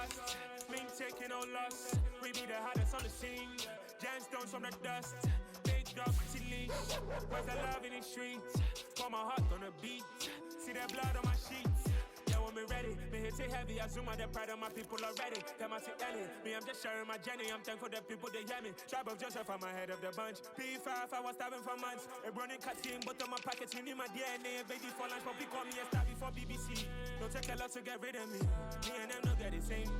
trust. Mean taking no loss. We be the hardest on the scene. Gemstones from the dust. Big dog, pretty leash. Where's the love in the streets? Pour my heart on the beat. See that blood on my sheets. Yeah, when me ready, me hit it heavy. I zoom out the pride of my people already. Them I see Ellie. Me, I'm just sharing my journey. I'm thankful the people they hear me. Tribe of Joseph, I'm ahead of the bunch. P5, I was starving for months. A running cut team, but on my pockets, you need my DNA. Baby for lunch, probably call me a star before BBC. Don't take a lot to get rid of me. Me and them don't get the same.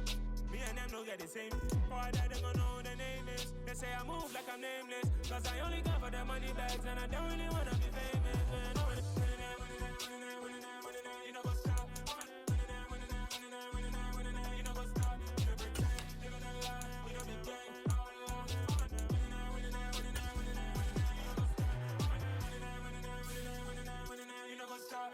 Me and them don't get the same. Boy, that they gon' know who the name is. They say I move like I'm nameless. Cause I only got for the money bags. And I don't really wanna be famous. Man. You know what's up. You know what's up. You pretend, living a lie. We don't be gang. You know what's up.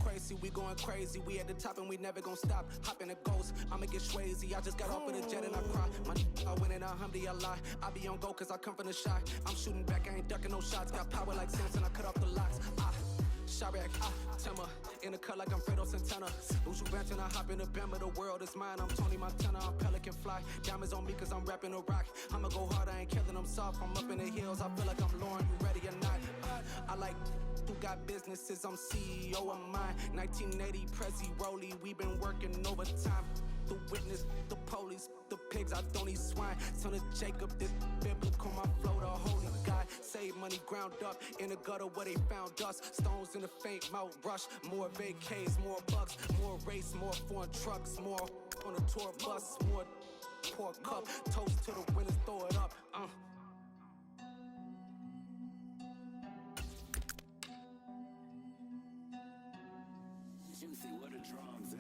Crazy, we going crazy. We at the top and we never gon' stop. Hop in a ghost, I'ma get swayzy. I just got off of the jet and I cry. My I win in a Humvee, I lie. I be on go cause I come from the shot. I'm shooting back, I ain't ducking no shots. Got power like Samson, I cut off the locks. Sharek, Timmer, in the cut like I'm Fredo Santana. Buju Banton, I hop in the Bama, the world is mine. I'm Tony Montana, I'm Pelican Fly. Diamonds on me cause I'm rapping a rock. I'ma go hard, I ain't killing them soft. I'm up in the hills, I feel like I'm Lauren, you ready or not? I like who got businesses, I'm CEO of mine. 1980, Prezi Rolly, we been working overtime. The witness, the police, the pigs, I don't eat swine. Son of Jacob, this biblical, my flow, the holy God. Save money ground up in the gutter where they found us. Stones in the faint mouth rush. More vacays, more bucks, more race, more foreign trucks, more on a tour bus, more pour cup. Toast to the winners, throw it up. Juicy, where the drums at?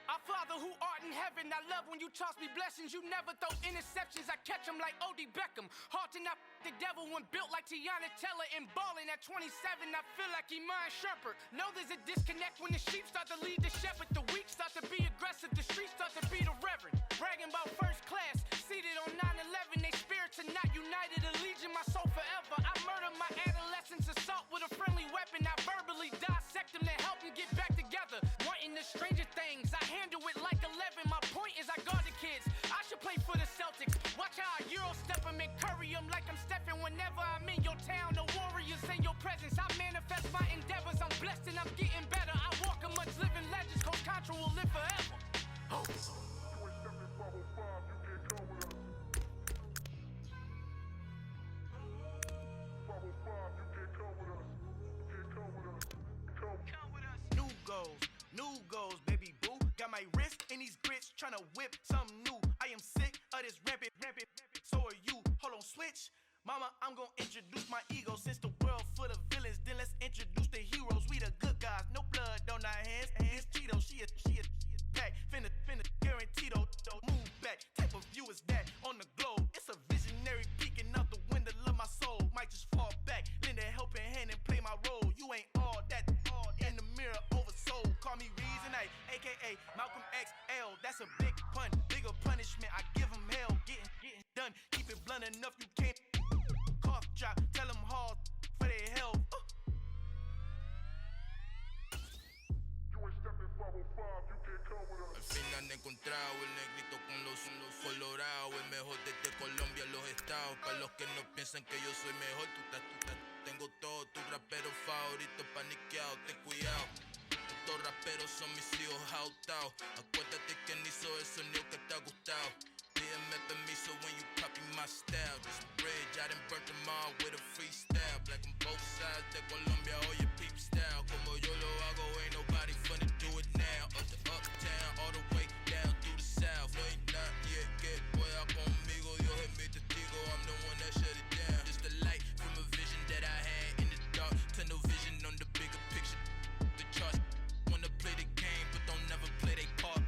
Our Father who art in heaven, I love when you toss me blessings. You never throw interceptions, I catch them like O.D. Beckham. Hard to not the devil when built like Tiana Teller. And balling at 27, I feel like Iman Shumpert. Know there's a disconnect when the sheep start to lead the shepherd. The weak start to be aggressive, the streets start to be the reverend. Bragging about first class, seated on 9/11. They spirits are not united, a legion, my soul forever. I murdered my adolescence, assault with a friendly weapon. I verbally dissect them to help them get back together. Wanting the stranger things, I handle it like 11. My point is I guard the kids. I should play for the Celtics. Watch how I Euro step them and curry them like I'm stepping. Whenever I'm in your town, the warriors in your presence. I manifest my endeavors. I'm blessed and I'm getting better. I walk amongst living legends. Coach Contra will live forever. New goals, baby boo. Got my wrist in these grits, tryna whip something new. I am sick of this rampant. So are you. Hold on, switch. Mama, I'm gonna introduce my ego. Since the world full of villains, then let's introduce the heroes. We the good guys, no blood on our hands. It's Tito, she is back. Finna, guaranteed, move back. Type of view is that on the globe? It's a visionary peeking out the window of my soul. Might just fall back, lend a helping hand and play my role. You ain't all that in the mirror oversold. Call me Reason A, aka Malcolm XL. That's a big pun, bigger punishment. I give him hell, getting done. Keep it blunt enough, you can't cough drop. Tell them hard for their health. Al fin han encontrado el negrito con los colorados, el mejor desde Colombia, los estados. Para los que no piensan que yo soy mejor, tengo todo, tu rapero favorito paniqueado, ten cuidado. Estos raperos son mis hijos adoptados. Acuérdate quién hizo el sonido que te ha gustado. Pídeme permiso when you copy my style. This bridge, I done burnt them all with a freestyle. Black on both sides de Colombia, oye peep style. Como yo lo hago, ain't nobody finna do it now. Up to uptown, all the way down through the south. No ain't not yet, que pueda conmigo. Dios es mi testigo, I'm the one that shut it down. Just the light from a vision that I had in the dark. Tunnel vision on the bigger picture. The charts wanna play the game, but don't never play their part.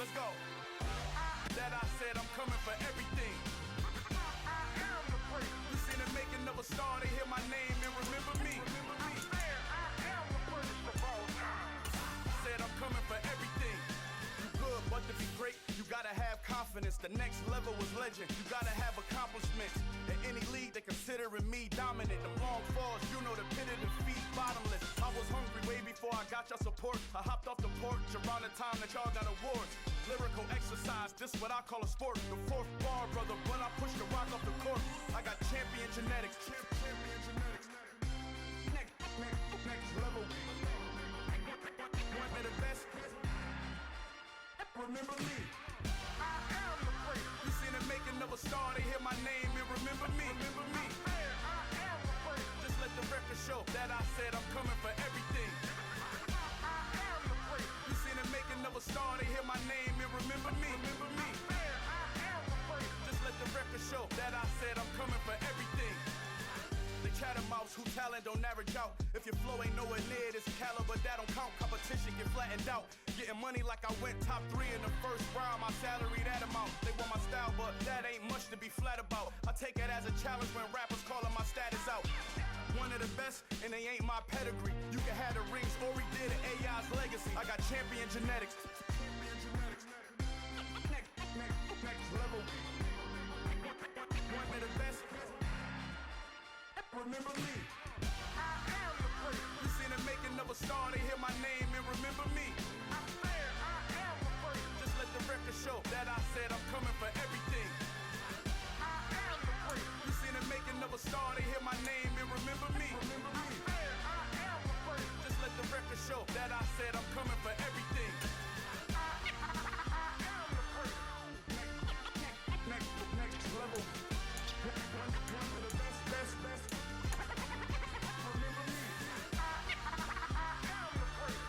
let's go. That I said I'm coming for everything. You seen the making of a star, they hear my name and remember me. Said I'm coming for everything. You good, but to be great, you gotta have confidence. The next level was legend. You gotta have accomplishments. In any league, they considering me dominant. The long falls, you know the pit of defeat, bottomless. I was hungry way before I got your support. I hopped off the porch around the time that y'all got awards. Lyrical exercise, this what I call a sport. The fourth bar, brother, when I push the rock off the court. I got champion genetics. Champion genetics. Next level. Want me the best? Remember me. I am the great. You seen the making of a star, they hear my name and remember me. Remember me. I am the great. Just let the record show that I said I'm coming for everything. I am the great. You seen the making of a star, they hear my name and remember me. Remember me. I am the great. Just let the record show that I said I'm coming for everything. The catamounts who talent don't average out. If your flow ain't nowhere near this caliber, that don't count. Competition get flattened out. Getting money like I went top 3 in the first round. My salary that amount. They want my style, but that ain't much to be flat about. I take it as a challenge when rappers calling my status out. One of the best, and they ain't my pedigree. You can have the rings, or we did it. AI's legacy. I got champion genetics. Next level. One of the best. Remember me. I am the great. You seen the making of a star, they hear my name and remember me. I am the great. Just let the record show that I said I'm coming for everything. I am the great. You seen the making of a star, they hear my name and remember me. Remember me. I am the great. Just let the record show that I said I'm coming for everything. I am the great. Next level. One of the best. Remember me. I am the great.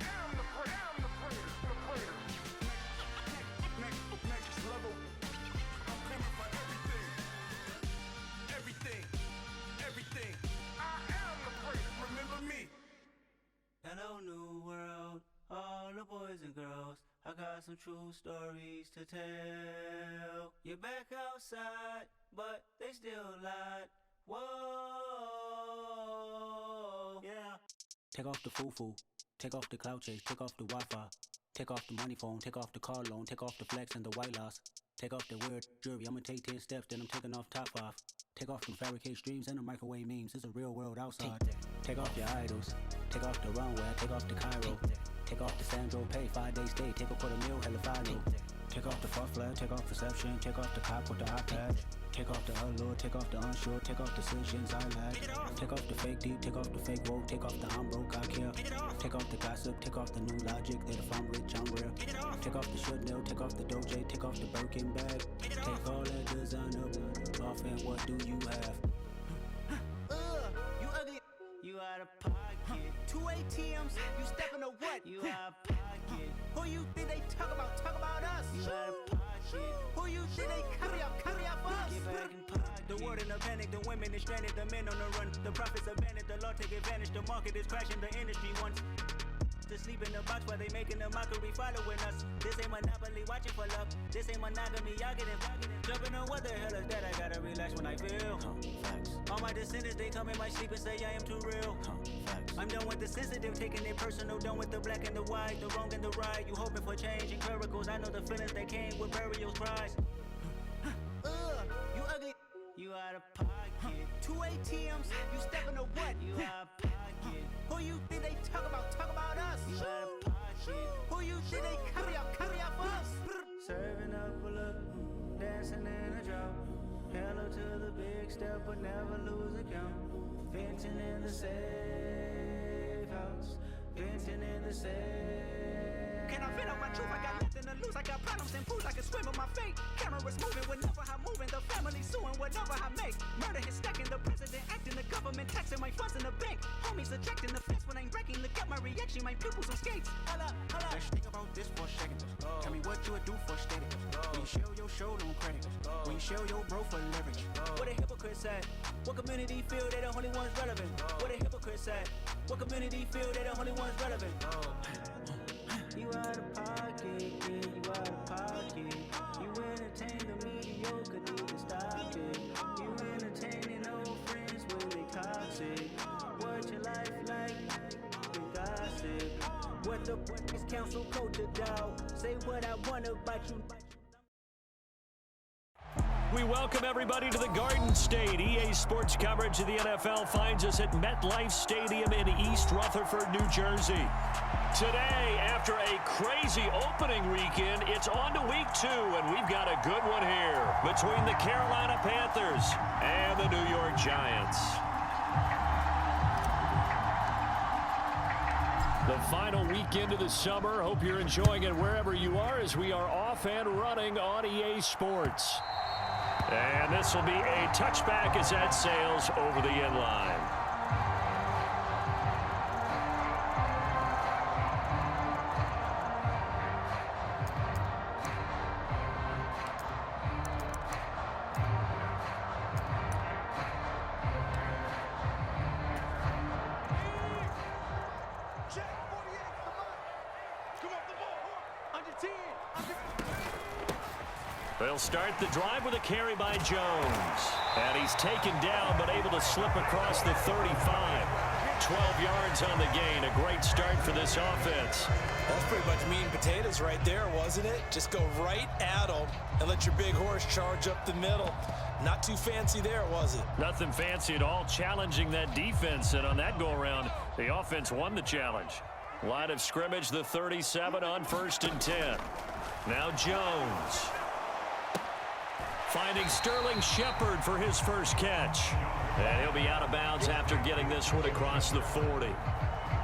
Am the great. Next level. I'm coming for everything. I am the great. Remember me. Hello, new world, all the boys and girls. I got some true stories to tell. You're back outside, but they still lied. Whoa, yeah. Take off the foo-foo, take off the cloud chase, take off the Wi-Fi, take off the money phone, take off the car loan, take off the flex and the white loss. Take off the weird jewelry, I'ma take 10 steps, then I'm taking off top 5. Take off them fabricated streams and the microwave memes, it's a real world outside. Take off your idols, take off the runway, take off the Cairo. Take off the Sandro pay, 5-day stay, take a $250,000, hella final. Take off the fuck flag, take off perception, take off the cop with the hot patch. Take off the allure, take off the unsure, take off decisions I lack. Take off the fake deep, take off the fake woke, take off the I'm broke, I care. Take off the gossip, take off the new logic, that if I'm rich, I'm real. Take off the should know, take off the Doja, take off the Birkin bag. Take all that designer off and what do you have? You ugly. You out of pocket. 2 ATMs, you stepping to what? You out of pocket. Who you think they talk about? Talk about us. You out of pocket. Who you think they carry up for us? Get back in pocket. The world in a panic, the women is stranded, the men on the run. The profits abandoned, the law take advantage. The market is crashing, the industry wants to sleep in the box while they making a mockery following us. This ain't monopoly, watching for love. This ain't monogamy, y'all getting jumping on what the hell is that? I gotta relax when I feel. Facts. All my descendants, they come in my sleep and say I am too real. Facts. I'm done with the sensitive, taking it personal. Done with the black and the white, the wrong and the right. You hoping for change and miracles. I know the feelings that came with burial cries. You ugly. You out of pocket. 2 ATMs, you stepping to what? You out of pocket. Who you think they talk about? Talk about us. You out of pocket. Who you think they carry up for us? Serving up a look, dancing in a drop. Hello to the big step, but never lose a count. Venting in the safe house. Venting in the safe. Can I vent out my truth? I got nothing to lose. I got problems and fools. I can swim with my fate. Cameras moving whenever I'm moving. The family suing whatever I make. Murder is stacking. The president acting. The government taxing my funds in the bank. Homies ejecting the fence when I'm breaking. Look at my reaction. My pupils on skates. Holla. Let's think about this for a second. Tell me what you would do for steady. When you show your show, no credit. When you show your bro for leverage. What a hypocrite said. What community feel they the only ones relevant? What a hypocrite said. What community feel they the only ones relevant? You out of pocket, yeah, you out of Stop it. You entertaining old friends when they toxic. What your life like? We gossip. What the is council culture, dog? Say what I want about you. We welcome everybody to the Garden State. EA Sports coverage of the NFL finds us at MetLife Stadium in East Rutherford, New Jersey. Today, after a crazy opening weekend, it's on to week 2, and we've got a good one here between the Carolina Panthers and the New York Giants. The final weekend of the summer. Hope you're enjoying it wherever you are as we are off and running on EA Sports. And this will be a touchback as that sails over the end line. They'll start the drive with a carry by Jones. And he's taken down but able to slip across the 35. 12 yards on the gain. A great start for this offense. That's pretty much meat and potatoes right there, wasn't it? Just go right at them and let your big horse charge up the middle. Not too fancy there, was it? Nothing fancy at all, challenging that defense. And on that go-around, the offense won the challenge. Line of scrimmage, the 37 on 1st and 10. Now Jones. Finding Sterling Shepard for his first catch. And he'll be out of bounds after getting this one across the 40.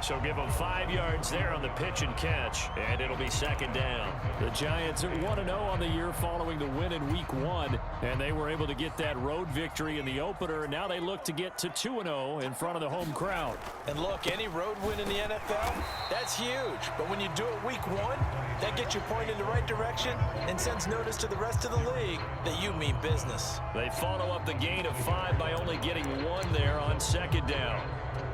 So give him 5 yards there on the pitch and catch, and it'll be 2nd down. The Giants are 1-0 on the year following the win in Week 1, and they were able to get that road victory in the opener. Now they look to get to 2-0 in front of the home crowd. And look, any road win in the NFL, that's huge. But when you do it Week 1, that gets you pointed in the right direction and sends notice to the rest of the league that you mean business. They follow up the gain of 5 by only getting 1 there on 2nd down.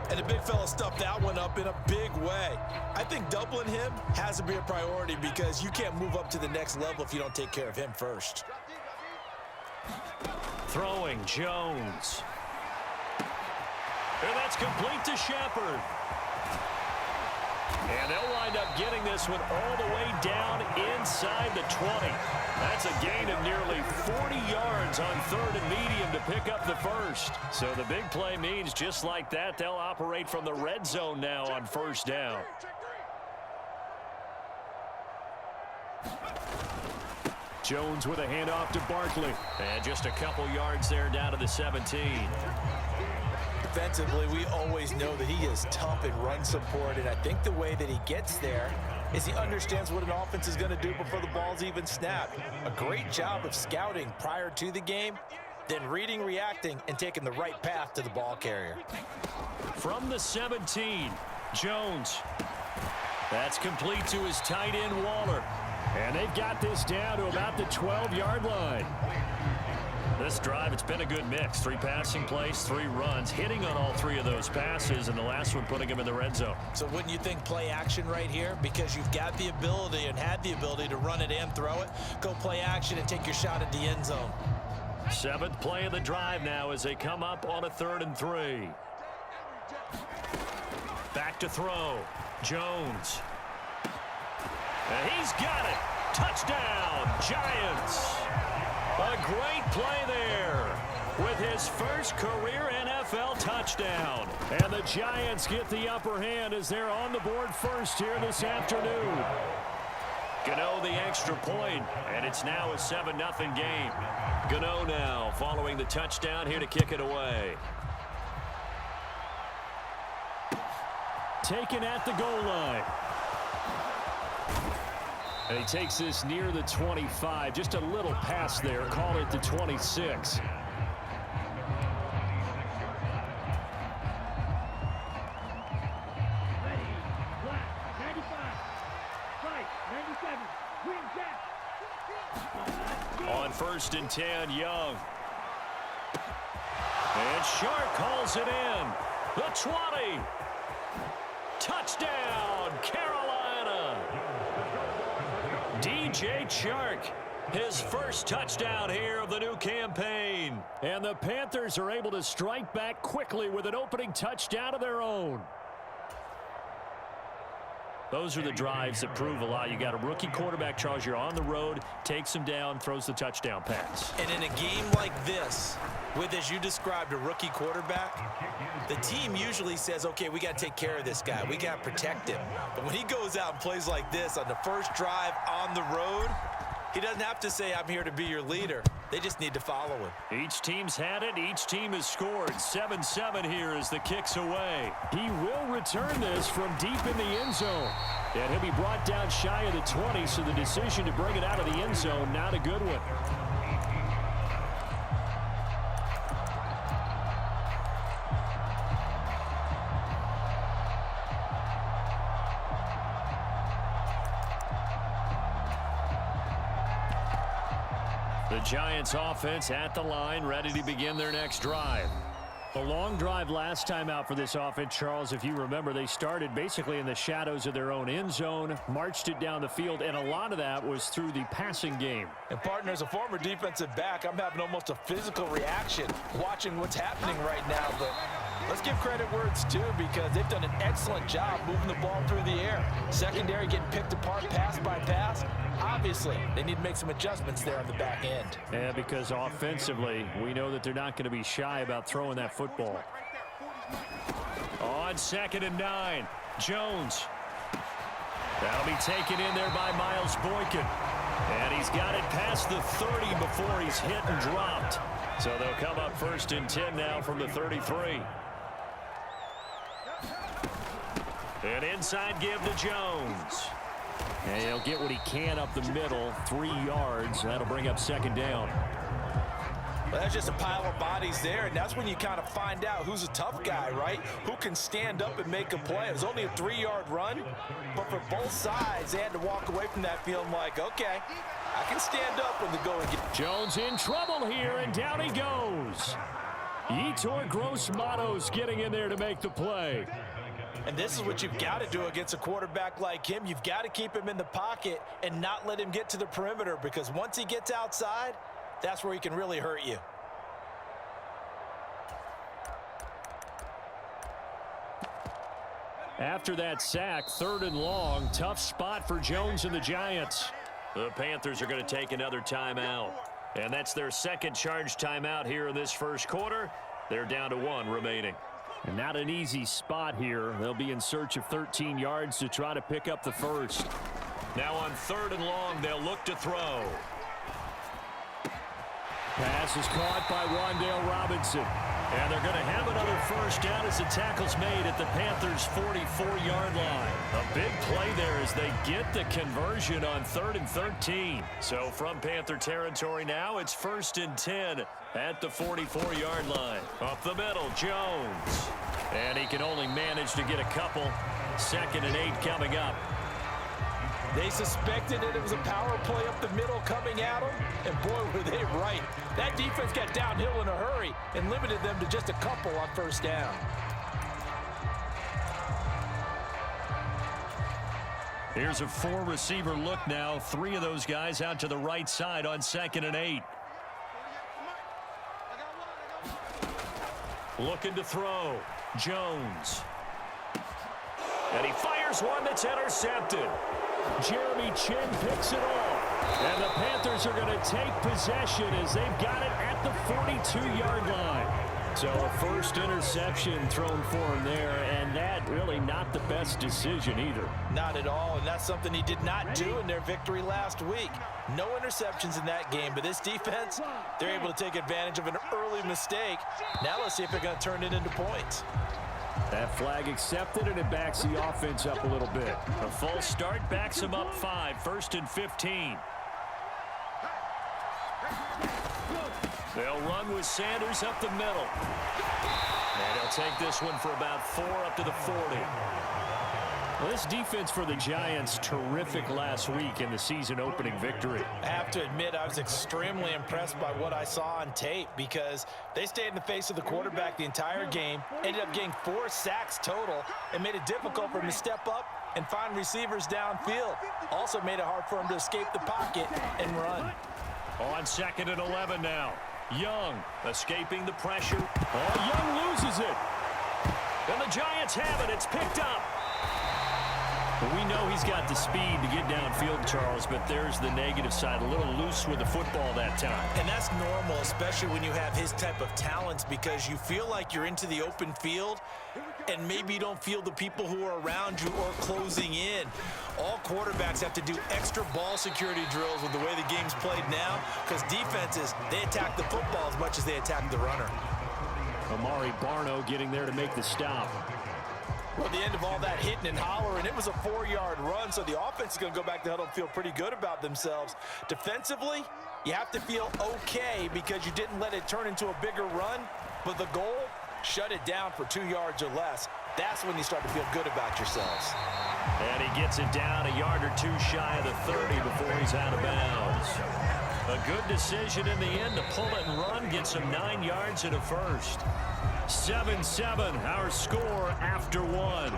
And the big fella stuffed that one up in a big way. I think doubling him has to be a priority because you can't move up to the next level if you don't take care of him first. Throwing Jones. And that's complete to Shepard. And they'll wind up getting this one all the way down inside the 20. That's a gain of nearly 40 yards on 3rd and medium to pick up the first. So the big play means just like that, they'll operate from the red zone now on 1st down. Jones with a handoff to Barkley. And just a couple yards there down to the 17. Defensively, we always know that he is tough in run support, and I think the way that he gets there is he understands what an offense is going to do before the ball's even snapped. A great job of scouting prior to the game, then reading, reacting, and taking the right path to the ball carrier. From the 17, Jones. That's complete to his tight end, Waller. And they've got this down to about the 12-yard line. This drive, it's been a good mix. 3 passing plays, 3 runs, hitting on all 3 of those passes, and the last one putting him in the red zone. So wouldn't you think play action right here? Because you've got the ability and had the ability to run it and throw it. Go play action and take your shot at the end zone. 7th play of the drive now as they come up on a 3rd and 3. Back to throw. Jones. And he's got it. Touchdown, Giants. A great play there with his first career NFL touchdown. And the Giants get the upper hand as they're on the board first here this afternoon. Gano the extra point, and it's now a 7-0 game. Gano now following the touchdown here to kick it away. Taken at the goal line. And he takes this near the 25. Just a little pass there. Call it the 26. On 1st and 10, Young. And Shark calls it in. The 20. Touchdown, Carolina. DJ Chark his first touchdown here of the new campaign. And the Panthers are able to strike back quickly with an opening touchdown of their own. Those are the drives that prove a lot. You got a rookie quarterback, Charles. You're on the road, takes him down, throws the touchdown pass. And in a game like this, with, as you described, a rookie quarterback, the team usually says, okay, we got to take care of this guy. We got to protect him. But when he goes out and plays like this on the first drive on the road, he doesn't have to say, I'm here to be your leader. They just need to follow him. Each team's had it. Each team has scored. 7-7 here as the kick's away. He will return this from deep in the end zone. And he'll be brought down shy of the 20, so the decision to bring it out of the end zone, not a good one. The Giants offense at the line, ready to begin their next drive. A long drive last time out for this offense, Charles. If you remember, they started basically in the shadows of their own end zone, marched it down the field, and a lot of that was through the passing game. And, partner, as a former defensive back, I'm having almost a physical reaction watching what's happening right now. But let's give credit where it's due, because they've done an excellent job moving the ball through the air. Secondary getting picked apart pass by pass. Obviously, they need to make some adjustments there on the back end. Yeah, because offensively, we know that they're not going to be shy about throwing that football. On 2nd and 9, Jones. That'll be taken in there by Miles Boykin. And he's got it past the 30 before he's hit and dropped. So they'll come up 1st and 10 now from the 33. An inside give to Jones. And he'll get what he can up the middle, 3 yards. That'll bring up 2nd down. Well, that's just a pile of bodies there, and that's when you kind of find out who's a tough guy, right? Who can stand up and make a play. It was only a 3-yard run, but for both sides, they had to walk away from that feeling like, okay, I can stand up when the going gets. Jones in trouble here, and down he goes. Yetur Gross-Matos getting in there to make the play. And this is what you've got to do against a quarterback like him. You've got to keep him in the pocket and not let him get to the perimeter, because once he gets outside, that's where he can really hurt you. After that sack, 3rd and long, tough spot for Jones and the Giants. The Panthers are going to take another timeout. And that's their 2nd charge timeout here in this first quarter. They're down to 1 remaining. And not an easy spot here. They'll be in search of 13 yards to try to pick up the first. Now on 3rd and long, they'll look to throw. Pass is caught by Wan'Dale Robinson. And they're going to have another first down as the tackle's made at the Panthers' 44-yard line. A big play there as they get the conversion on 3rd and 13. So from Panther territory now, it's 1st and 10 at the 44-yard line. Up the middle, Jones. And he can only manage to get a couple. 2nd and 8 coming up. They suspected that it was a power play up the middle coming at them, and boy, were they right. That defense got downhill in a hurry and limited them to just a couple on 1st down. Here's a 4-receiver look now. 3 of those guys out to the right side on 2nd and 8. Looking to throw. Jones. And he fires one that's intercepted. Jeremy Chin picks it off. And the Panthers are going to take possession as they've got it at the 42-yard line. So a first interception thrown for him there, and that really not the best decision either. Not at all, and that's something he did not do in their victory last week. No interceptions in that game, but this defense, they're able to take advantage of an early mistake. Now let's see if they're going to turn it into points. That flag accepted, and it backs the offense up a little bit. A false start backs them up 5, 1st and 15. They'll run with Sanders up the middle. And he'll take this one for about 4 up to the 40. Well, this defense for the Giants, terrific last week in the season opening victory. I have to admit, I was extremely impressed by what I saw on tape, because they stayed in the face of the quarterback the entire game, ended up getting 4 sacks total, and made it difficult for him to step up and find receivers downfield. Also made it hard for him to escape the pocket and run. On 2nd and 11 now. Young escaping the pressure. Oh, Young loses it. And the Giants have it. It's picked up. Well, we know he's got the speed to get downfield, Charles, but there's the negative side. A little loose with the football that time. And that's normal, especially when you have his type of talents, because you feel like you're into the open field and maybe you don't feel the people who are around you or closing in. All quarterbacks have to do extra ball security drills with the way the game's played now, because defenses, they attack the football as much as they attack the runner. Amari Barno getting there to make the stop. Well, at the end of all that hitting and hollering, it was a 4-yard run, so the offense is going to go back to huddle and feel pretty good about themselves. Defensively, you have to feel okay because you didn't let it turn into a bigger run, but the goal, shut it down for 2 yards or less. That's when you start to feel good about yourselves. And he gets it down a yard or two shy of the 30 before he's out of bounds. A good decision in the end to pull it and run, get some 9 yards and a first. 7-7, our score after 1.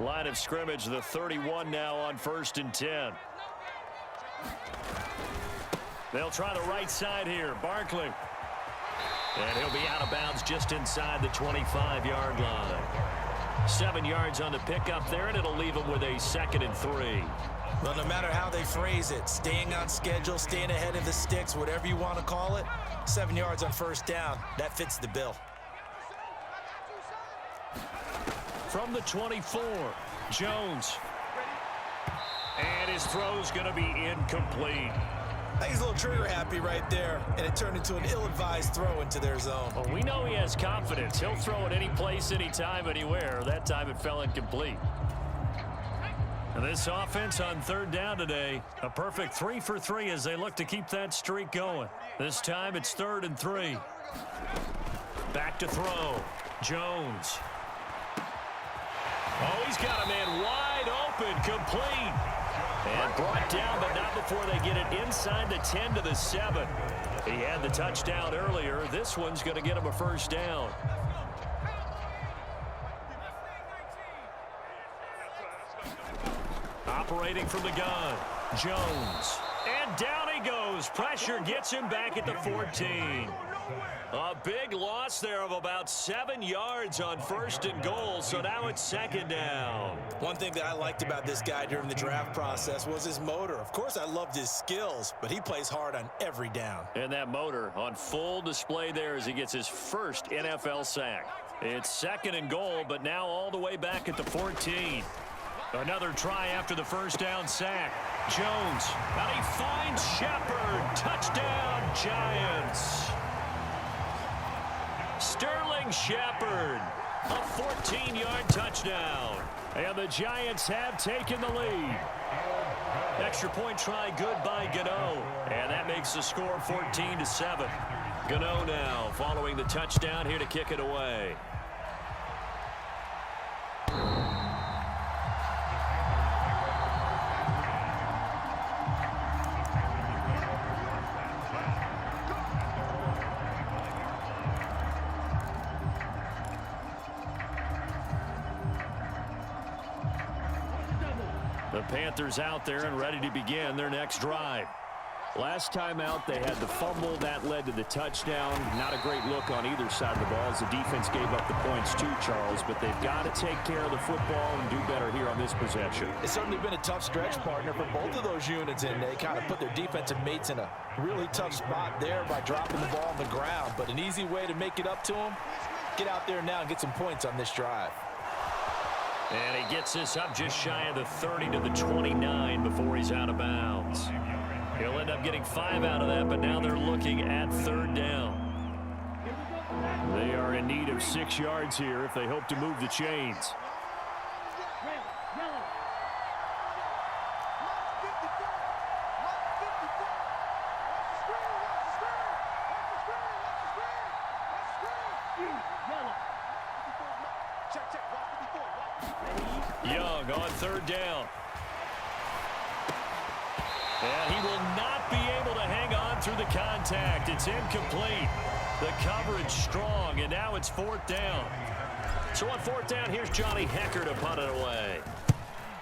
Line of scrimmage, the 31 now on 1st and 10. They'll try the right side here. Barkley. And he'll be out of bounds just inside the 25-yard line. 7 yards on the pickup there, and it'll leave him with a 2nd and 3. Well, no matter how they phrase it, staying on schedule, staying ahead of the sticks, whatever you want to call it, 7 yards on 1st down, that fits the bill. From the 24, Jones. And his throw's going to be incomplete. I think he's a little trigger happy right there, and it turned into an ill-advised throw into their zone. Well, we know he has confidence. He'll throw it any place, anytime, anywhere. That time it fell incomplete. And this offense on 3rd down today, a perfect 3 for 3 as they look to keep that streak going. This time it's 3rd and 3. Back to throw. Jones. Oh, he's got a man wide open, complete. And brought down, but not before they get it inside the 10 to the 7. He had the touchdown earlier. This one's going to get him a 1st down. Operating from the gun, Jones. And down he goes. Pressure gets him back at the 14. A big loss there of about 7 yards on 1st and goal, so now it's 2nd down. One thing that I liked about this guy during the draft process was his motor. Of course, I loved his skills, but he plays hard on every down. And that motor on full display there as he gets his first NFL sack. It's 2nd and goal, but now all the way back at the 14. Another try after the 1st down sack. Jones, and he finds Shepard. Touchdown, Giants. Sterling Shepard, a 14-yard touchdown. And the Giants have taken the lead. Extra point try good by Gano. And that makes the score 14-7. Gano now following the touchdown here to kick it away. The Panthers out there and ready to begin their next drive. Last time out, they had the fumble. That led to the touchdown. Not a great look on either side of the ball as the defense gave up the points too, Charles. But they've got to take care of the football and do better here on this possession. It's certainly been a tough stretch, partner, for both of those units, and they kind of put their defensive mates in a really tough spot there by dropping the ball on the ground. But an easy way to make it up to them, get out there now and get some points on this drive. And he gets this up just shy of the 30 to the 29 before he's out of bounds. He'll end up getting 5 out of that, but now they're looking at 3rd down. They are in need of 6 yards here if they hope to move the chains. Young on 3rd down. And he will not be able to hang on through the contact. It's incomplete. The coverage strong, and now it's 4th down. So on 4th down, here's Johnny Hecker to punt it away.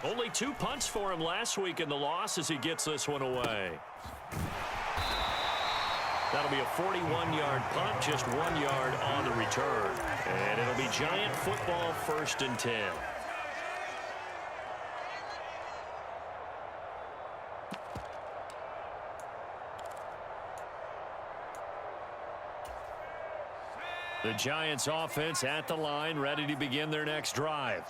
Only 2 punts for him last week in the loss as he gets this one away. That'll be a 41-yard punt, just 1 yard on the return. And it'll be Giant football, 1st and 10. The Giants offense at the line, ready to begin their next drive.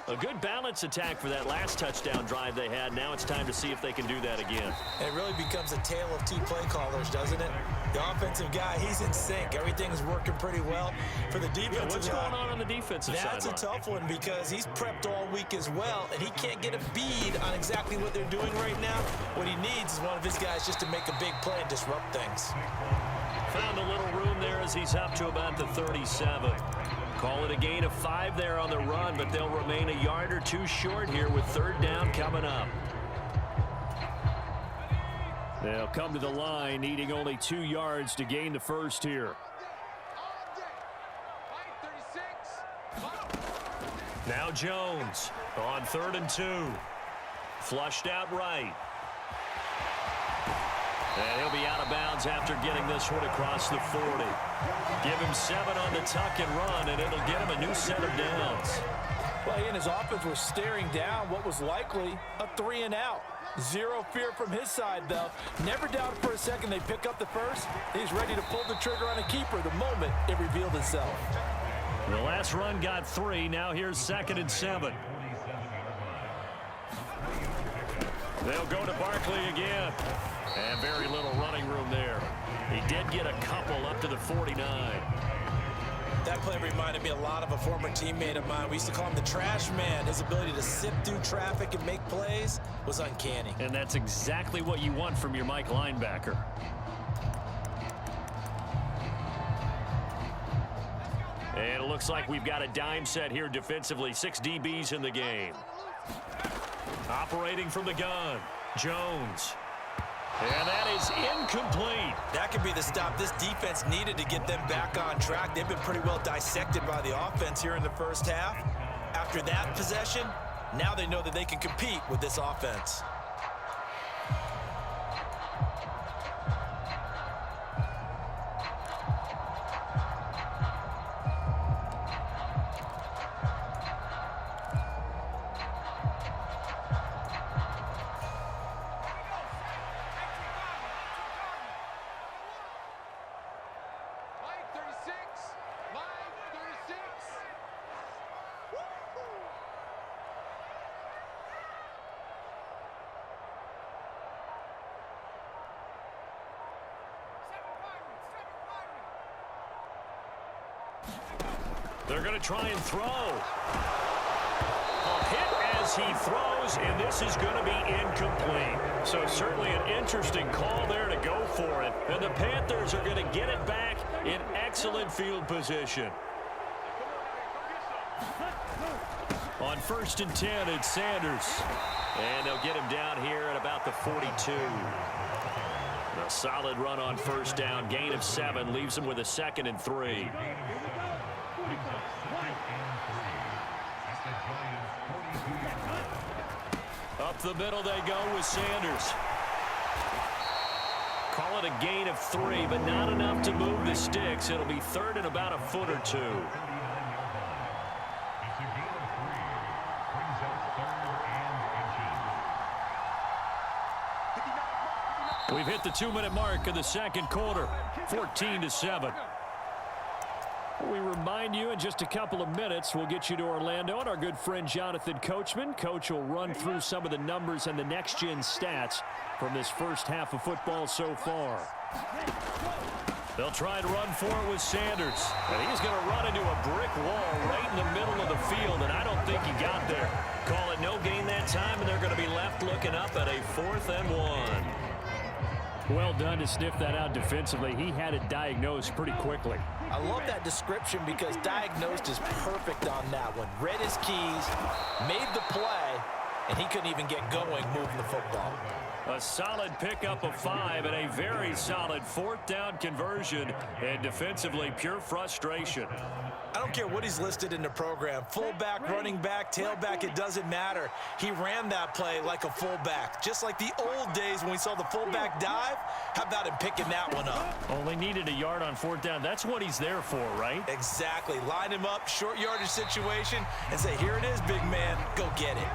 A good balance attack for that last touchdown drive they had. Now it's time to see if they can do that again. It really becomes a tale of two play callers, doesn't it? The offensive guy, he's in sync. Everything's working pretty well. For the defensive guy, what's going on the defensive side? That's a tough one because he's prepped all week as well, and he can't get a bead on exactly what they're doing right now. What he needs is one of his guys just to make a big play and disrupt things. Found a little room there as he's up to about the 37. Call it a gain of 5 there on the run, but they'll remain a yard or two short here with 3rd down coming up. They'll come to the line, needing only 2 yards to gain the first here. Now Jones on 3rd and 2. Flushed out right. And he'll be out of bounds after getting this one across the 40. Give him 7 on the tuck and run, and it'll get him a new set of downs. Well, he and his offense were staring down what was likely a 3 and out. Zero fear from his side, though. Never doubted for a second they pick up the first. He's ready to pull the trigger on a keeper the moment it revealed itself. The last run got 3. Now here's 2nd and 7. They'll go to Barkley again. And very little running room there. He did get a couple up to the 49. That play reminded me a lot of a former teammate of mine. We used to call him the trash man. His ability to sift through traffic and make plays was uncanny. And that's exactly what you want from your Mike linebacker. And it looks like we've got a dime set here defensively. 6 DBs in the game. Operating from the gun, Jones. And that is incomplete. That could be the stop this defense needed to get them back on track. They've been pretty well dissected by the offense here in the first half. After that possession, now they know that they can compete with this offense. They're going to try and throw. A hit as he throws, and this is going to be incomplete. So certainly an interesting call there to go for it. And the Panthers are going to get it back in excellent field position. On 1st and 10, it's Sanders. And they'll get him down here at about the 42. A solid run on 1st down. Gain of 7 leaves him with a 2nd and 3. Up the middle they go with Sanders. Call it a gain of 3, but not enough to move the sticks. It'll be 3rd and about a foot or 2. We've hit the 2-minute mark of the 2nd quarter, 14-7. We remind you in just a couple of minutes, we'll get you to Orlando and our good friend Jonathan Coachman. Coach will run through some of the numbers and the next-gen stats from this first half of football so far. They'll try and run for it with Sanders. And he's going to run into a brick wall right in the middle of the field, and I don't think he got there. Call it no gain that time, and they're going to be left looking up at a 4th and 1. Well done to sniff that out defensively. He had it diagnosed pretty quickly. I love that description because diagnosed is perfect on that one. Read his keys, made the play, and he couldn't even get going moving the football. A solid pickup of 5 and a very solid 4th down conversion, and defensively pure frustration. I don't care what he's listed in the program. Fullback, running back, tailback, it doesn't matter. He ran that play like a fullback. Just like the old days when we saw the fullback dive. How about him picking that one up? Only needed a yard on 4th down. That's what he's there for, right? Exactly. Line him up, short yardage situation, and say, here it is, big man. Go get it.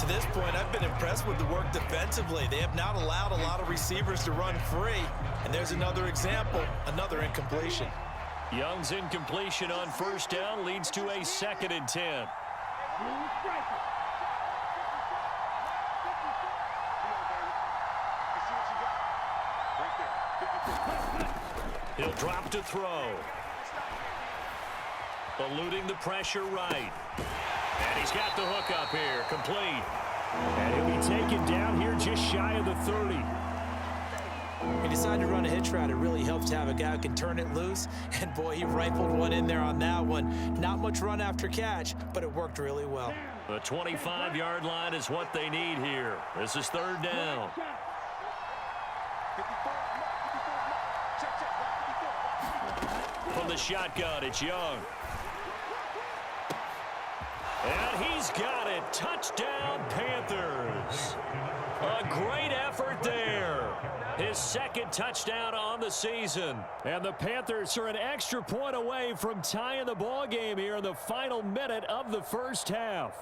To this point, I've been impressed with the work defensively. They have not allowed a lot of receivers to run free. And there's another example, another incompletion. Young's incompletion on 1st down leads to a 2nd and 10. He'll drop to throw. Eluding the pressure right. And he's got the hook up here, complete. And he'll be taken down here just shy of the 30. He decided to run a hitch route. It really helps to have a guy who can turn it loose. And, boy, he rifled one in there on that one. Not much run after catch, but it worked really well. The 25-yard line is what they need here. This is 3rd down. From the shotgun, it's Young. And he's got it. Touchdown, Panthers. A great effort there. His 2nd touchdown on the season. And the Panthers are an extra point away from tying the ball game here in the final minute of the 1st half.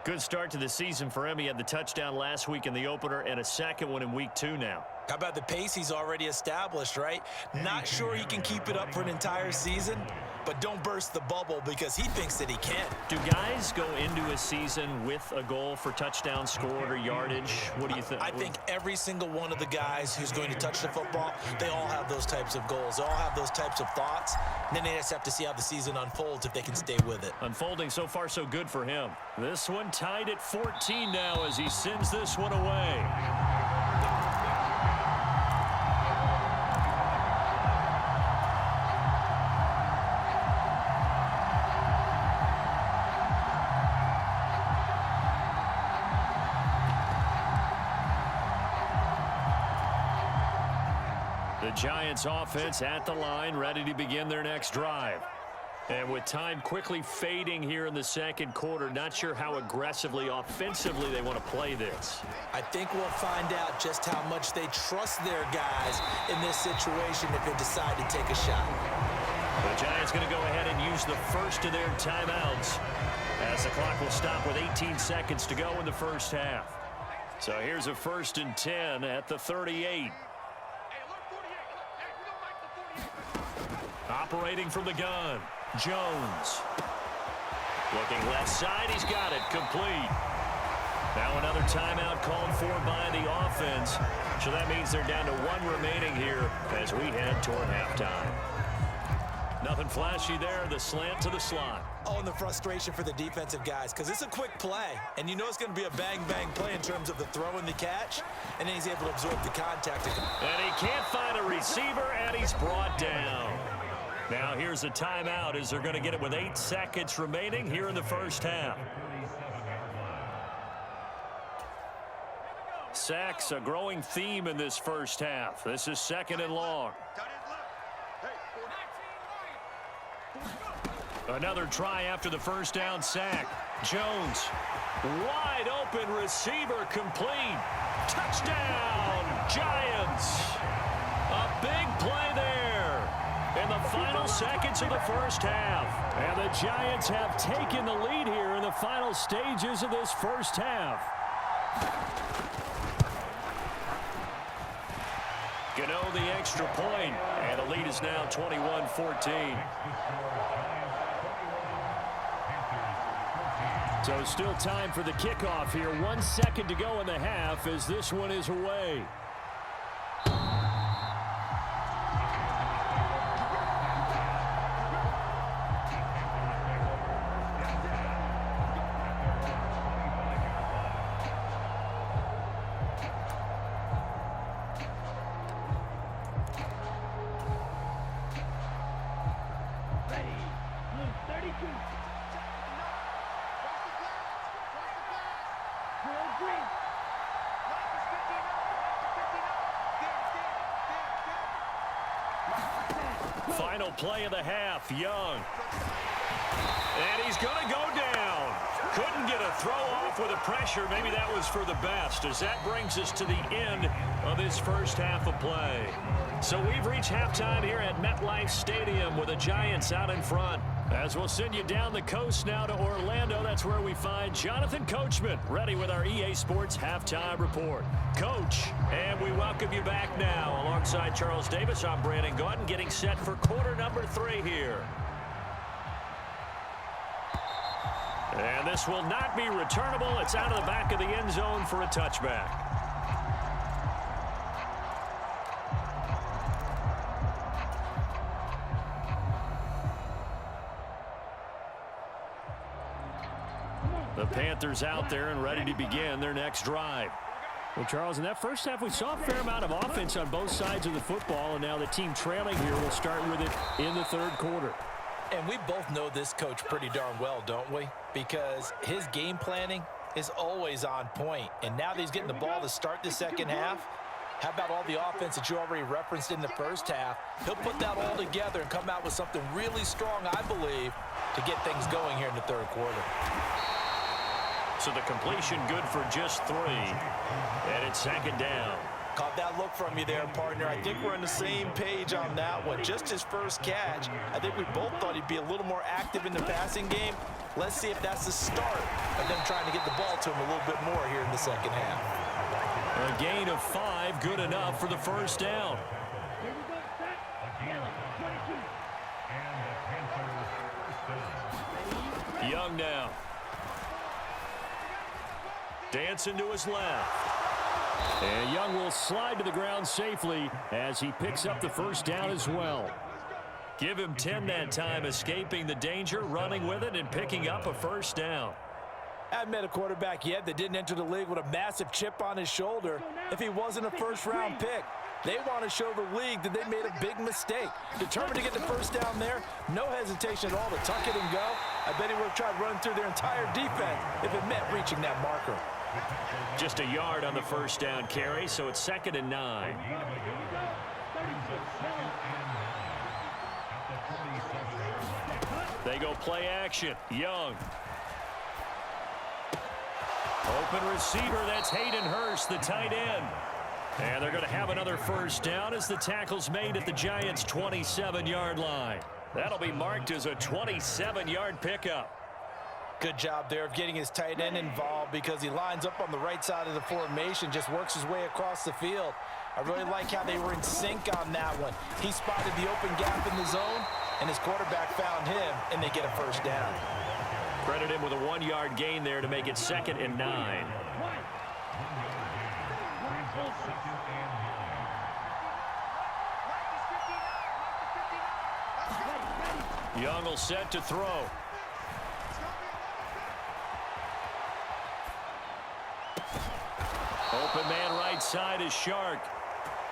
Good start to the season for him. He had the touchdown last week in the opener and a 2nd one in week 2 now. How about the pace he's already established, right? Not sure he can keep it up for an entire season, but don't burst the bubble because he thinks that he can. Do guys go into a season with a goal for touchdown scored or yardage? What do you think? I think every single one of the guys who's going to touch the football, they all have those types of goals. They all have those types of thoughts. And then they just have to see how the season unfolds if they can stay with it. Unfolding so far so good for him. This one tied at 14 now as he sends this one away. The Giants offense at the line, ready to begin their next drive. And with time quickly fading here in the 2nd quarter, not sure how aggressively, offensively they want to play this. I think we'll find out just how much they trust their guys in this situation if they decide to take a shot. The Giants going to go ahead and use the first of their timeouts as the clock will stop with 18 seconds to go in the 1st half. So here's a 1st and 10 at the 38. Operating from the gun, Jones. Looking left side, he's got it, complete. Now another timeout called for by the offense. So that means they're down to 1 remaining here as we head toward halftime. Nothing flashy there, the slant to the slot. Oh, and the frustration for the defensive guys, because it's a quick play, and you know it's going to be a bang-bang play in terms of the throw and the catch, and then he's able to absorb the contact. And he can't find a receiver, and he's brought down. Now here's a timeout as they're going to get it with 8 seconds remaining here in the 1st half. Sacks, a growing theme in this 1st half. This is 2nd and long. Another try after the 1st down sack. Jones, wide open receiver, complete. Touchdown, Giants. A big play there in the final seconds of the 1st half. And the Giants have taken the lead here in the final stages of this 1st half. Gano the extra point, and the lead is now 21-14. So still time for the kickoff here. 1 second to go in the half as this one is away. Final play of the half, Young. And he's going to go down. Couldn't get a throw off with the pressure. Maybe that was for the best, as that brings us to the end of this first half of play. So we've reached halftime here at MetLife Stadium with the Giants out in front. As we'll send you down the coast now to Orlando, that's where we find Jonathan Coachman ready with our EA Sports Halftime Report. Coach, and we welcome you back now. Alongside Charles Davis, I'm Brandon Gaudin, getting set for quarter number 3 here. And this will not be returnable. It's out of the back of the end zone for a touchback. The Panthers out there and ready to begin their next drive. Well, Charles, in that first half, we saw a fair amount of offense on both sides of the football, and now the team trailing here will start with it in the third quarter. And we both know this coach pretty darn well, don't we? Because his game planning is always on point. And now that he's getting the ball to start the second half, how about all the offense that you already referenced in the first half? He'll put that all together and come out with something really strong, I believe, to get things going here in the third quarter. So the completion good for just 3. And it's second down. Caught that look from you there, partner. I think we're on the same page on that one. Just his first catch. I think we both thought he'd be a little more active in the passing game. Let's see if that's the start of them trying to get the ball to him a little bit more here in the second half. A gain of 5, good enough for the first down. Young now. Dancing to his left. And Young will slide to the ground safely as he picks up the first down as well. Give him 10 that time, escaping the danger, running with it, and picking up a first down. I haven't met a quarterback yet that didn't enter the league with a massive chip on his shoulder if he wasn't a first-round pick. They want to show the league that they made a big mistake. Determined to get the first down there, no hesitation at all to tuck it and go. I bet he would have tried running through their entire defense if it meant reaching that marker. Just a yard on the first down carry, so it's 2nd and 9. They go play action. Young. Open receiver, that's Hayden Hurst, the tight end. And they're going to have another first down as the tackle's made at the Giants' 27-yard line. That'll be marked as a 27-yard pickup. Good job there of getting his tight end involved because he lines up on the right side of the formation, just works his way across the field. I really like how they were in sync on that one. He spotted the open gap in the zone, and his quarterback found him, and they get a first down. Credit him with a 1-yard gain there to make it 2nd and 9. Young will set to throw. Open man right side is Shark.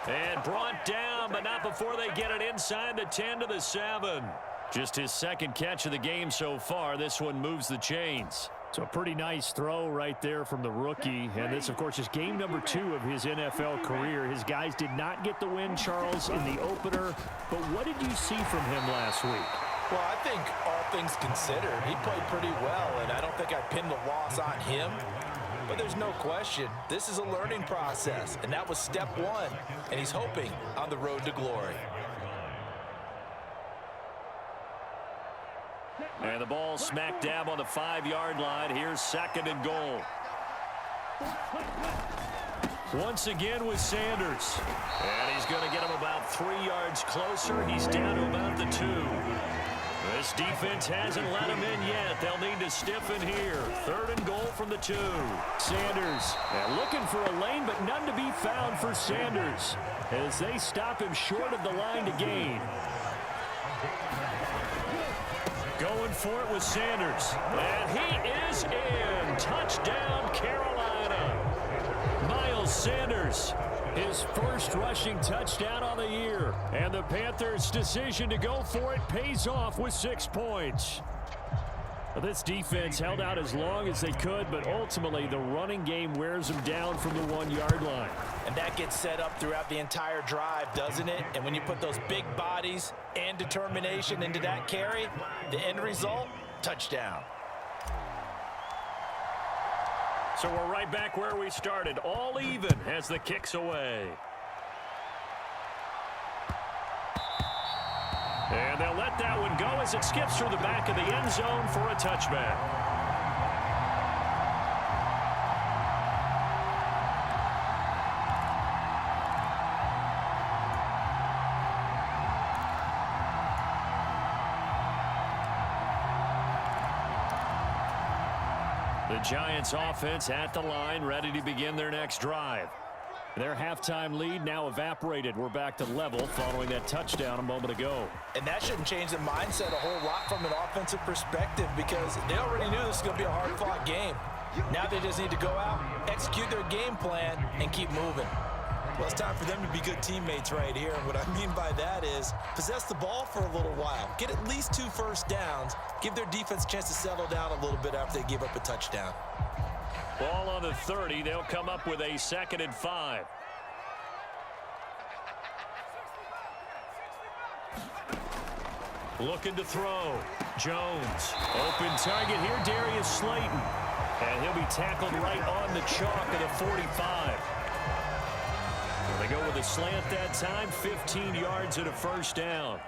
And brought down, but not before they get it inside the 10 to the 7. Just his second catch of the game so far. This one moves the chains. So a pretty nice throw right there from the rookie. And this, of course, is game number 2 of his NFL career. His guys did not get the win, Charles, in the opener. But what did you see from him last week? Well, I think all things considered, he played pretty well, and I don't think I pinned the loss on him. But there's no question, this is a learning process, and that was step 1, and he's hoping on the road to glory. And the ball smack dab on the 5-yard line. Here's 2nd and goal. Once again with Sanders. And he's going to get him about 3 yards closer. He's down to about the 2. This defense hasn't let him in yet. They'll need to stiffen here. 3rd and goal from the 2. Sanders looking for a lane, but none to be found for Sanders as they stop him short of the line to gain. Going for it with Sanders. And he is in. Touchdown, Carolina. Miles Sanders, his first rushing touchdown on the year. And the Panthers' decision to go for it pays off with 6 points. This defense held out as long as they could, but ultimately the running game wears them down from the 1-yard line. And that gets set up throughout the entire drive, doesn't it? And when you put those big bodies and determination into that carry, the end result, touchdown. So we're right back where we started, all even as the kick's away. And they'll let that one go as it skips through the back of the end zone for a touchback. The Giants offense at the line, ready to begin their next drive. Their halftime lead now evaporated. We're back to level following that touchdown a moment ago. And that shouldn't change the mindset a whole lot from an offensive perspective because they already knew this was going to be a hard-fought game. Now they just need to go out, execute their game plan, and keep moving. Well, it's time for them to be good teammates right here. And what I mean by that is possess the ball for a little while. Get at least 2 first downs. Give their defense a chance to settle down a little bit after they give up a touchdown. Ball on the 30. They'll come up with a 2nd and 5. Looking to throw. Jones. Open target here, Darius Slayton. And he'll be tackled right on the chalk of the 45. They go with a slant that time, 15 yards and a first down.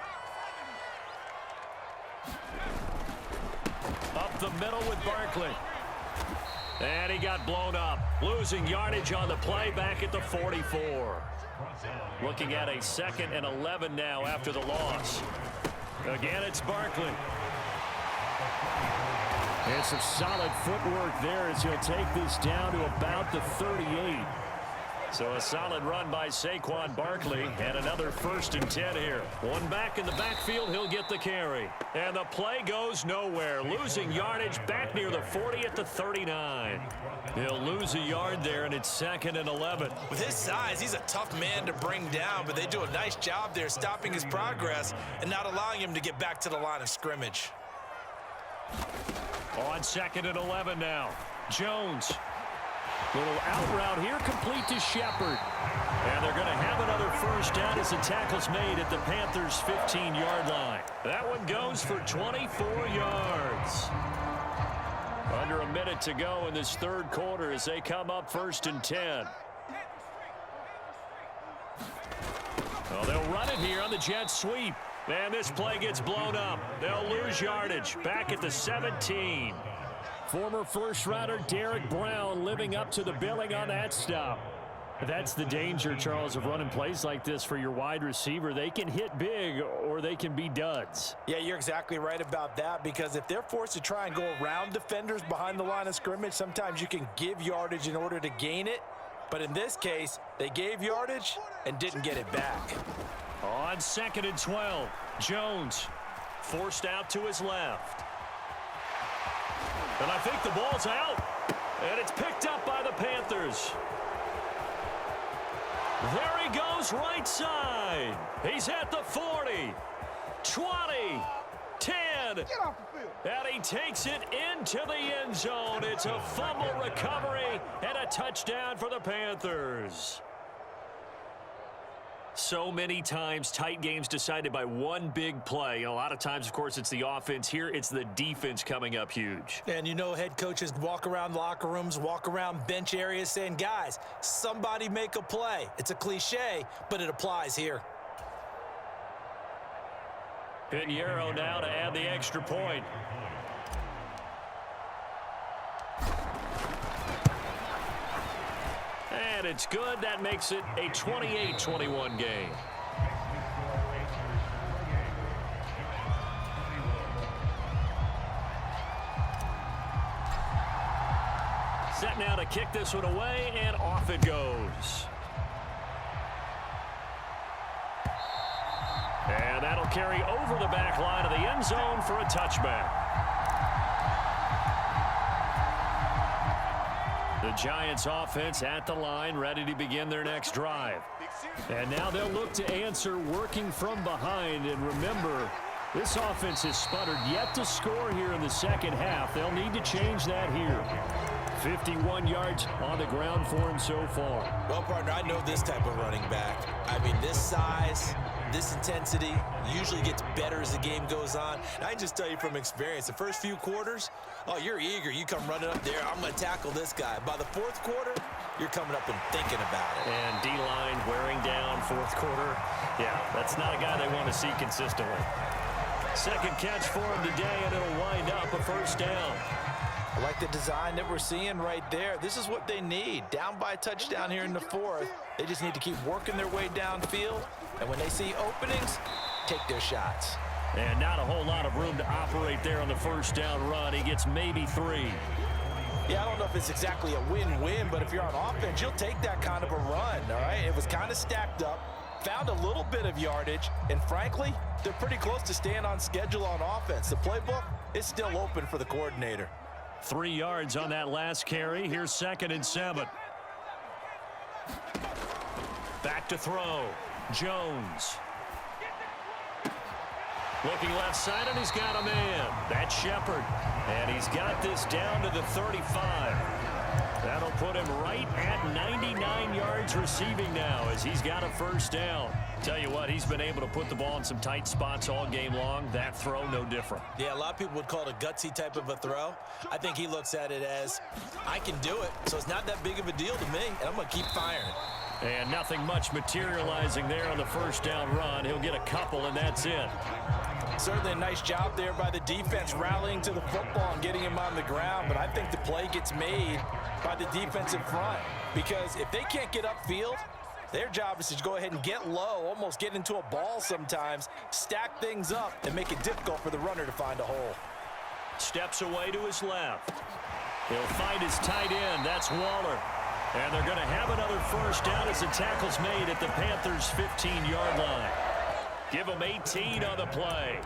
Up the middle with Barkley. And he got blown up. Losing yardage on the play back at the 44. Looking at a 2nd and 11 now after the loss. Again, it's Barkley. And some solid footwork there as he'll take this down to about the 38. So a solid run by Saquon Barkley and another 1st and 10 here. One back in the backfield, he'll get the carry. And the play goes nowhere. Losing yardage back near the 40 at the 39. He'll lose a yard there, and it's 2nd and 11. With his size, he's a tough man to bring down, but they do a nice job there stopping his progress and not allowing him to get back to the line of scrimmage. On 2nd and 11 now. Jones. Little out route here, complete to Shepard. And they're going to have another first down as the tackle's made at the Panthers' 15-yard line. That one goes for 24 yards. Under a minute to go in this 3rd quarter as they come up 1st and 10. Well, they'll run it here on the jet sweep. And this play gets blown up. They'll lose yardage back at the 17. Former first-rounder Derek Brown living up to the billing on that stop. That's the danger, Charles, of running plays like this for your wide receiver. They can hit big or they can be duds. Yeah, you're exactly right about that because if they're forced to try and go around defenders behind the line of scrimmage, sometimes you can give yardage in order to gain it. But in this case, they gave yardage and didn't get it back. On 2nd and 12, Jones forced out to his left. And I think the ball's out. And it's picked up by the Panthers. There he goes right side. He's at the 40, 20, 10. Get off the field. And he takes it into the end zone. It's a fumble recovery and a touchdown for the Panthers. So many times, tight games decided by one big play. A lot of times, of course, it's the offense. Here, it's the defense coming up huge. And you know head coaches walk around locker rooms, walk around bench areas saying, guys, somebody make a play. It's a cliche, but it applies here. Pinheiro now to add the extra point. And it's good. That makes it a 28-21 game. Set now to kick this one away, and off it goes. And that'll carry over the back line of the end zone for a touchback. The Giants offense at the line, ready to begin their next drive. And now they'll look to answer working from behind. And remember, This offense has sputtered yet to score here in the second half. They'll need to change that here. 51 yards on the ground for him so far. Well, partner, I know this type of running back. I mean, this size, this intensity usually gets better as the game goes on. And I can just tell you from experience, the first few quarters, oh, you're eager. You come running up there, I'm going to tackle this guy. By the fourth quarter, you're coming up and thinking about it. And D-line wearing down fourth quarter. Yeah, that's not a guy they want to see consistently. Second catch for him today, and it'll wind up a first down. I like the design that we're seeing right there. This is what they need. Down by a touchdown here in the fourth. They just need to keep working their way downfield. And when they see openings, take their shots. And not a whole lot of room to operate there on the first down run. He gets maybe 3. Yeah, I don't know if it's exactly a win-win, but if you're on offense, you'll take that kind of a run, all right? It was kind of stacked up, found a little bit of yardage, and frankly, they're pretty close to staying on schedule on offense. The playbook is still open for the coordinator. 3 yards on that last carry. Here's 2nd and 7. Back to throw. Jones. Looking left side, and he's got a man. That's Shepard. And he's got this down to the 35. That'll put him right at 99 yards receiving now as he's got a first down. Tell you what, he's been able to put the ball in some tight spots all game long. That throw, no different. Yeah, a lot of people would call it a gutsy type of a throw. I think he looks at it as, I can do it, so it's not that big of a deal to me, and I'm going to keep firing. And nothing much materializing there on the first down run. He'll get a couple, and that's it. Certainly a nice job there by the defense rallying to the football and getting him on the ground, but I think the play gets made by the defensive front because if they can't get upfield, their job is to go ahead and get low, almost get into a ball sometimes, stack things up, and make it difficult for the runner to find a hole. Steps away to his left. He'll find his tight end. That's Waller. And they're going to have another first down as the tackle's made at the Panthers' 15-yard line. Give them 18 on the play.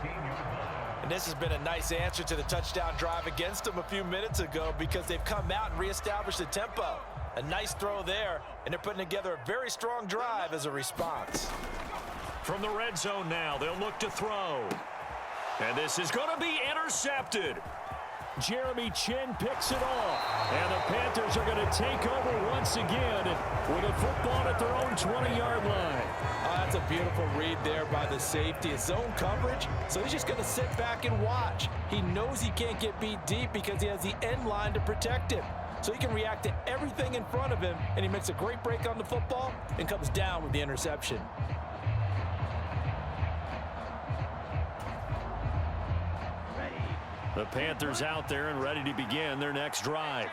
And this has been a nice answer to the touchdown drive against them a few minutes ago because they've come out and reestablished the tempo. A nice throw there, and they're putting together a very strong drive as a response. From the red zone now, they'll look to throw. And this is going to be intercepted. Jeremy Chin picks it off. And the Panthers are going to take over once again with a football at their own 20-yard line. That's a beautiful read there by the safety. It's zone coverage, so he's just going to sit back and watch. He knows he can't get beat deep because he has the end line to protect him. So he can react to everything in front of him, and he makes a great break on the football and comes down with the interception. The Panthers out there and ready to begin their next drive.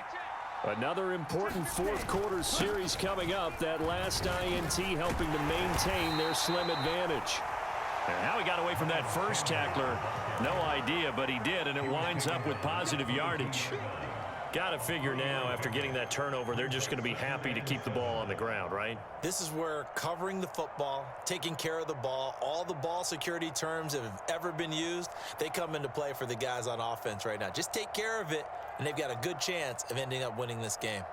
Another important fourth quarter series coming up. That last INT helping to maintain their slim advantage. And how he got away from that first tackler, no idea, but he did, and it winds up with positive yardage. Got to figure now, after getting that turnover, they're just going to be happy to keep the ball on the ground, right? This is where covering the football, taking care of the ball, all the ball security terms that have ever been used, they come into play for the guys on offense right now. Just take care of it, and they've got a good chance of ending up winning this game.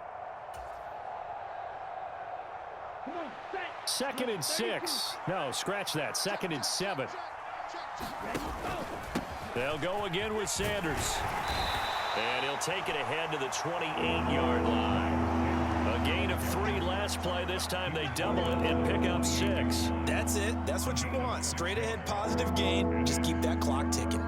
2nd and 6. No, scratch that. 2nd and 7. They'll go again with Sanders. And he'll take it ahead to the 28-yard line. A gain of 3 last play. This time they double it and pick up 6. That's it. That's what you want. Straight ahead positive gain. Just keep that clock ticking.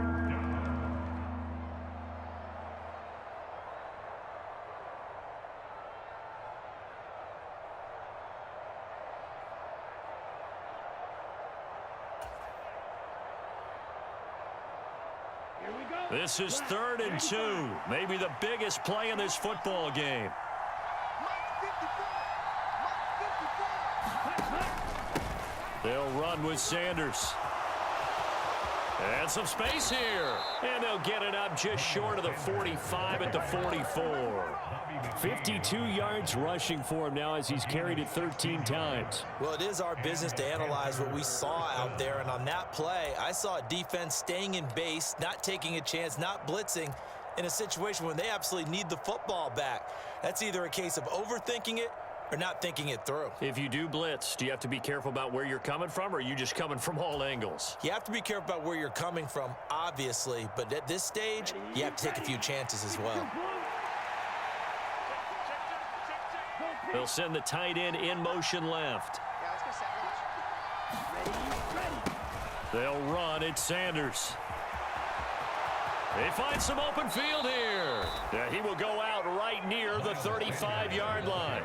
This is 3rd and 2. Maybe the biggest play in this football game. They'll run with Sanders. And some space here. And they'll get it up just short of the 45 at the 44. 52 yards rushing for him now as he's carried it 13 times. Well, it is our business to analyze what we saw out there. And on that play, I saw a defense staying in base, not taking a chance, not blitzing in a situation when they absolutely need the football back. That's either a case of overthinking it or not thinking it through. If you do blitz, do you have to be careful about where you're coming from, or are you just coming from all angles? You have to be careful about where you're coming from, obviously, but at this stage, you have to take a few chances as well. They'll send the tight end in motion left. They'll run. It's Sanders. They find some open field here. He will go out right near the 35-yard line.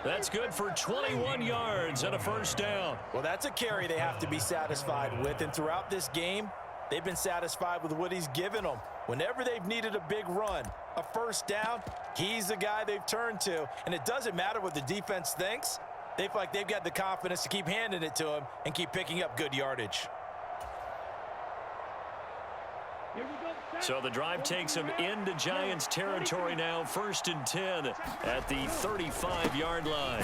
That's good for 21 yards and a first down. Well, that's a carry they have to be satisfied with, and throughout this game, they've been satisfied with what he's given them. Whenever they've needed a big run, a first down, he's the guy they've turned to, and it doesn't matter what the defense thinks. They feel like they've got the confidence to keep handing it to him and keep picking up good yardage. So the drive takes him into Giants territory now, 1st and 10 at the 35-yard line.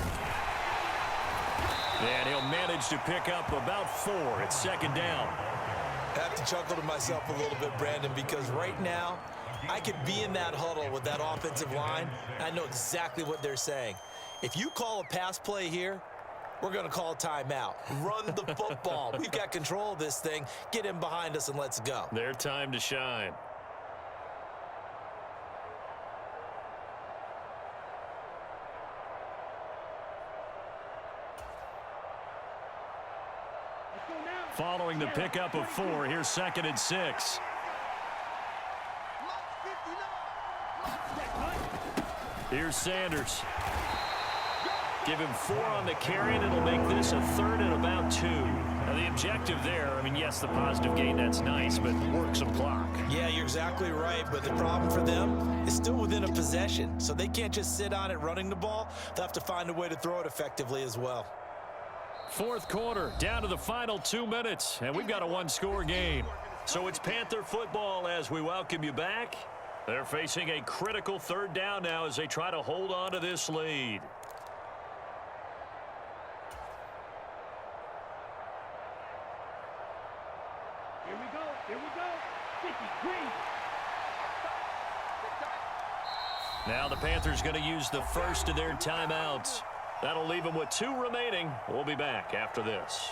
And he'll manage to pick up about 4 at 2nd down. I have to chuckle to myself a little bit, Brandon, because right now I could be in that huddle with that offensive line, and I know exactly what they're saying. If you call a pass play here, we're going to call a timeout. Run the football. We've got control of this thing. Get in behind us and let's go. Their time to shine. Following the pickup of 4, here's 2nd and 6. Here's Sanders. Give him 4 on the carry, and it'll make this a 3rd and about 2. Now, the objective there, I mean, yes, the positive gain, that's nice, but work some clock. Yeah, you're exactly right, but the problem for them is still within a possession, so they can't just sit on it running the ball. They'll have to find a way to throw it effectively as well. 4th quarter, down to the final 2 minutes, and we've got a 1-score game. So it's Panther football as we welcome you back. They're facing a critical 3rd down now as they try to hold on to this lead. Here we go. 53. Now the Panthers going to use the first of their timeouts. That'll leave them with 2 remaining. We'll be back after this.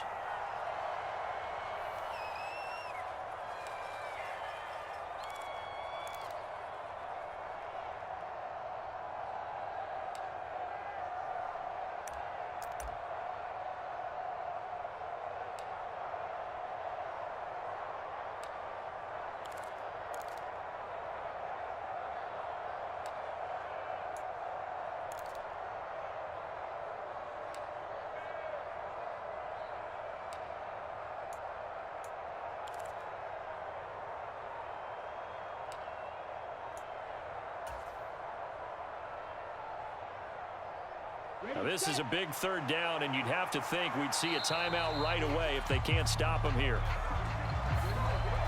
Now this is a big 3rd down, and you'd have to think we'd see a timeout right away if they can't stop him here.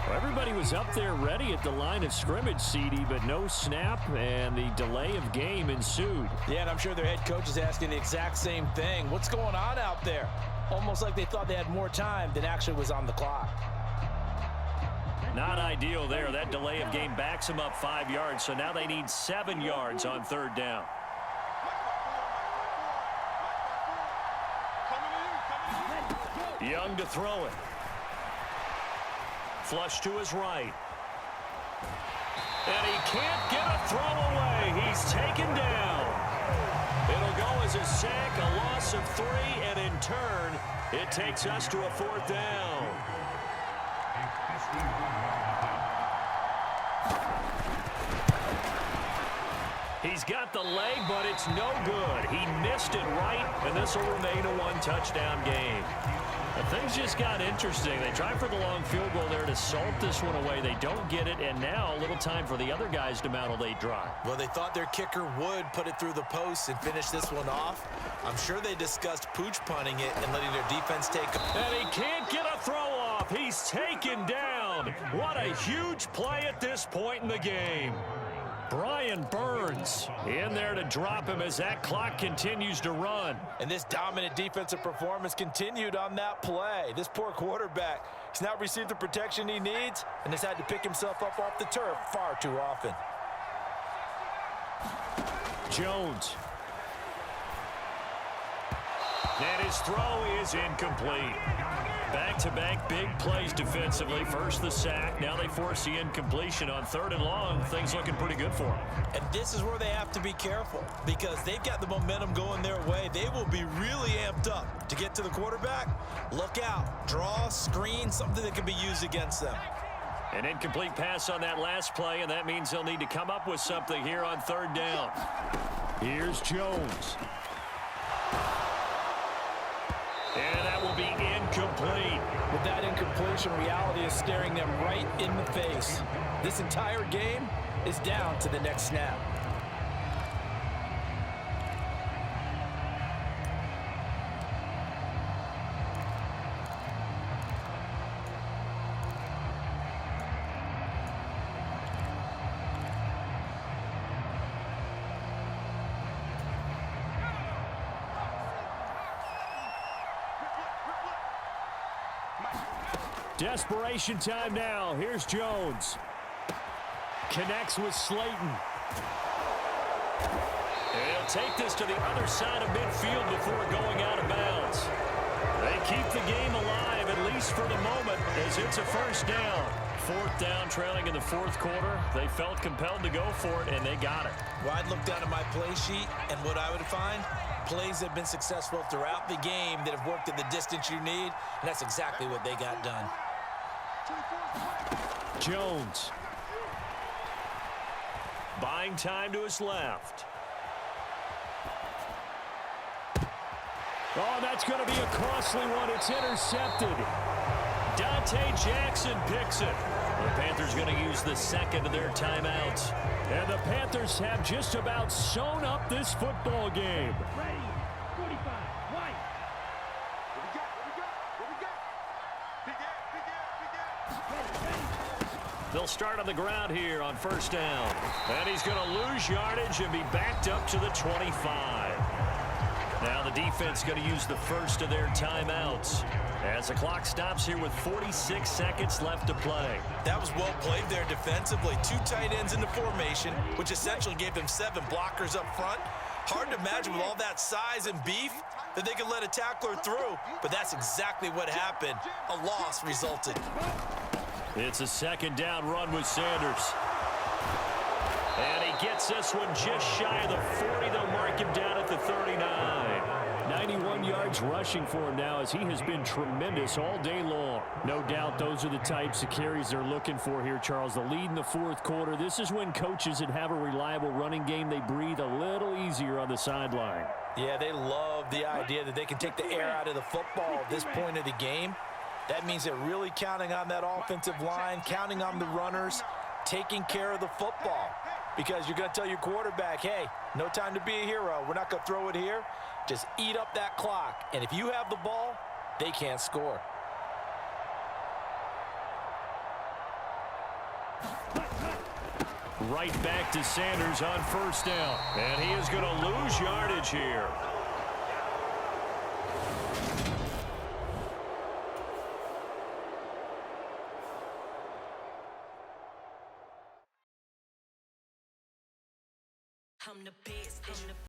Well, everybody was up there ready at the line of scrimmage, CD, but no snap, and the delay of game ensued. Yeah, and I'm sure their head coach is asking the exact same thing. What's going on out there? Almost like they thought they had more time than actually was on the clock. Not ideal there. That delay of game backs them up 5 yards, so now they need 7 yards on 3rd down. Young to throw it. Flush to his right. And he can't get a throw away. He's taken down. It'll go as a sack, a loss of 3, and in turn, it takes us to a 4th down. He's got the leg, but it's no good. He missed it right, and this will remain a 1-touchdown game. Now, things just got interesting. They tried for the long field goal there to salt this one away. They don't get it, and now a little time for the other guys to mount a late drive. Well, they thought their kicker would put it through the post and finish this one off. I'm sure they discussed pooch punting it and letting their defense take it. And he can't get a throw off. He's taken down. What a huge play at this point in the game. Brian Burns in there to drop him as that clock continues to run. And this dominant defensive performance continued on that play. This poor quarterback, he's not received the protection he needs and has had to pick himself up off the turf far too often. And his throw is incomplete. Back-to-back big plays defensively. First the sack. Now they force the incompletion on 3rd and long. Things looking pretty good for them. And this is where they have to be careful because they've got the momentum going their way. They will be really amped up to get to the quarterback. Look out. Draw, screen, something that can be used against them. An incomplete pass on that last play, and that means they'll need to come up with something here on 3rd down. Here's Jones. And that will be incomplete. With that incompletion, reality is staring them right in the face. This entire game is down to the next snap. Desperation time now. Here's Jones. Connects with Slayton. And he'll take this to the other side of midfield before going out of bounds. They keep the game alive, at least for the moment, as it's a 1st down. 4th down, trailing in the 4th quarter. They felt compelled to go for it, and they got it. Well, I'd look down at my play sheet, and what I would find, plays have been successful throughout the game that have worked at the distance you need, and that's exactly what they got done. Jones. Buying time to his left. Oh, that's going to be a costly one. It's intercepted. Dante Jackson picks it. The Panthers going to use the 2nd of their timeouts. And the Panthers have just about sewn up this football game. Ready. 45. White. They'll start on the ground here on 1st down. And he's going to lose yardage and be backed up to the 25. Now the defense going to use the 1st of their timeouts as the clock stops here with 46 seconds left to play. That was well played there defensively. 2 tight ends in the formation, which essentially gave them 7 blockers up front. Hard to imagine with all that size and beef that they could let a tackler through, but that's exactly what happened. A loss resulted. It's a 2nd down run with Sanders. And he gets this one just shy of the 40. They'll mark him down at the 39. 91 yards rushing for him now as he has been tremendous all day long. No doubt those are the types of carries they're looking for here, Charles. The lead in the 4th quarter. This is when coaches that have a reliable running game, they breathe a little easier on the sideline. Yeah, they love the idea that they can take the air out of the football at this point of the game. That means they're really counting on that offensive line, counting on the runners, taking care of the football. Because you're going to tell your quarterback, hey, no time to be a hero. We're not going to throw it here. Just eat up that clock. And if you have the ball, they can't score. Right back to Sanders on 1st down. And he is going to lose yardage here. I'm the best.